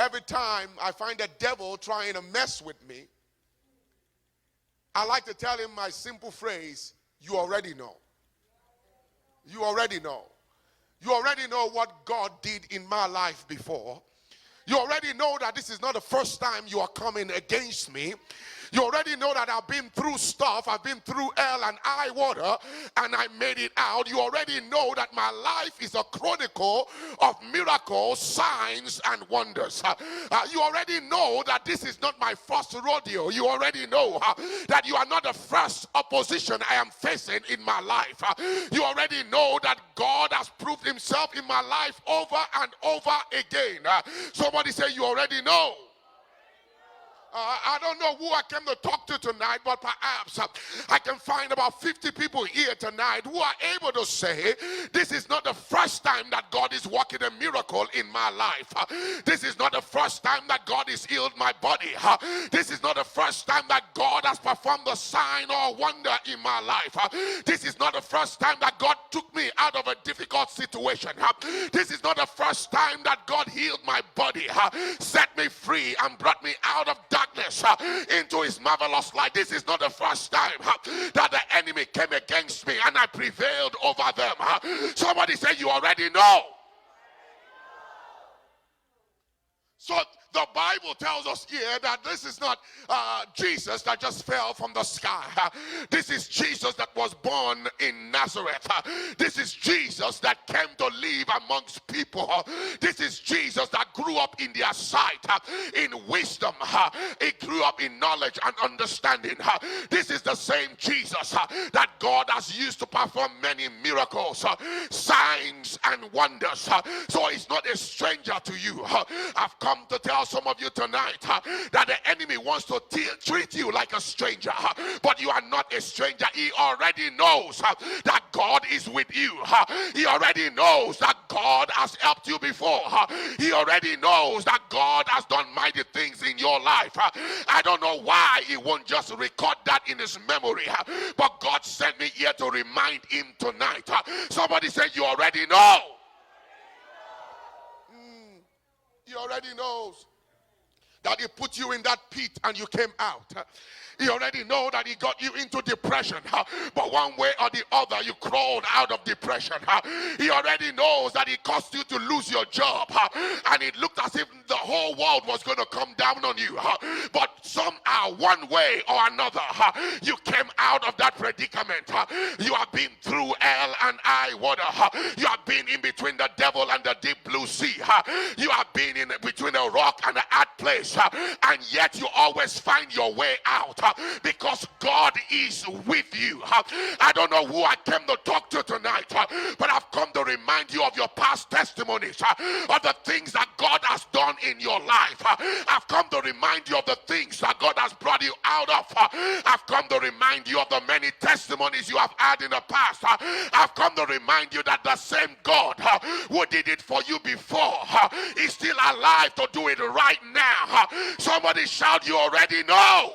every time I find the devil trying to mess with me, I like to tell him my simple phrase, you already know. You already know. You already know what God did in my life before. You already know that this is not the first time you are coming against me. You already know that I've been through stuff. I've been through hell and high water, and I made it out. You already know that my life is a chronicle of miracles, signs, and wonders. You already know that this is not my first rodeo. You already know that you are not the first opposition I am facing in my life. You already know that God has proved himself in my life over and over again. Somebody say, you already know. I don't know who I came to talk to tonight, but perhaps I can find about 50 people here tonight who are able to say, this is not the first time that God is working a miracle in my life. This is not the first time that God has healed my body. This is not the first time that God has performed a sign or wonder in my life. This is not the first time that God took me out of a difficult situation. This is not the first time that God healed my body, set me free, and brought me out of darkness into his marvelous light. This is not the first time that the enemy came against me and I prevailed over them. Somebody say, you already know. So the Bible tells us here that this is not Jesus that just fell from the sky. This is Jesus that was born in Nazareth. This is Jesus that came to live amongst people. This is Jesus that grew up in their sight, in wisdom. He grew up in knowledge and understanding. This is the same Jesus that God has used to perform many miracles, signs, and wonders. So he's not a stranger to you. I've come to tell some of you tonight that the enemy wants to treat you like a stranger, but you are not a stranger. He already knows that God is with you. He already knows that God has helped you before. He already knows that God has done mighty things in your life. I don't know why he won't just record that in his memory, but God sent me here to remind him tonight. Somebody said, you already know. He already knows that he put you in that pit and you came out. He already knows that he got you into depression, but one way or the other you crawled out of depression. He already knows that he caused you to lose your job, and it looked as if the whole world was going to come down on you, but somehow, one way or another, you came out of that predicament. You have been through hell and high water. You have been in between the devil and the deep blue sea. You have been in between a rock and a hard place, and yet you always find your way out because God is with you. I don't know who I came to talk to tonight, but I've come to remind you of your past testimonies, of the things that God has done in your life. I've come to remind you of the things that God has brought you out of. I've come to remind you of the many testimonies you have had in the past. I've come to remind you that the same God who did it for you before is still alive to do it right now. Somebody shout, you already know.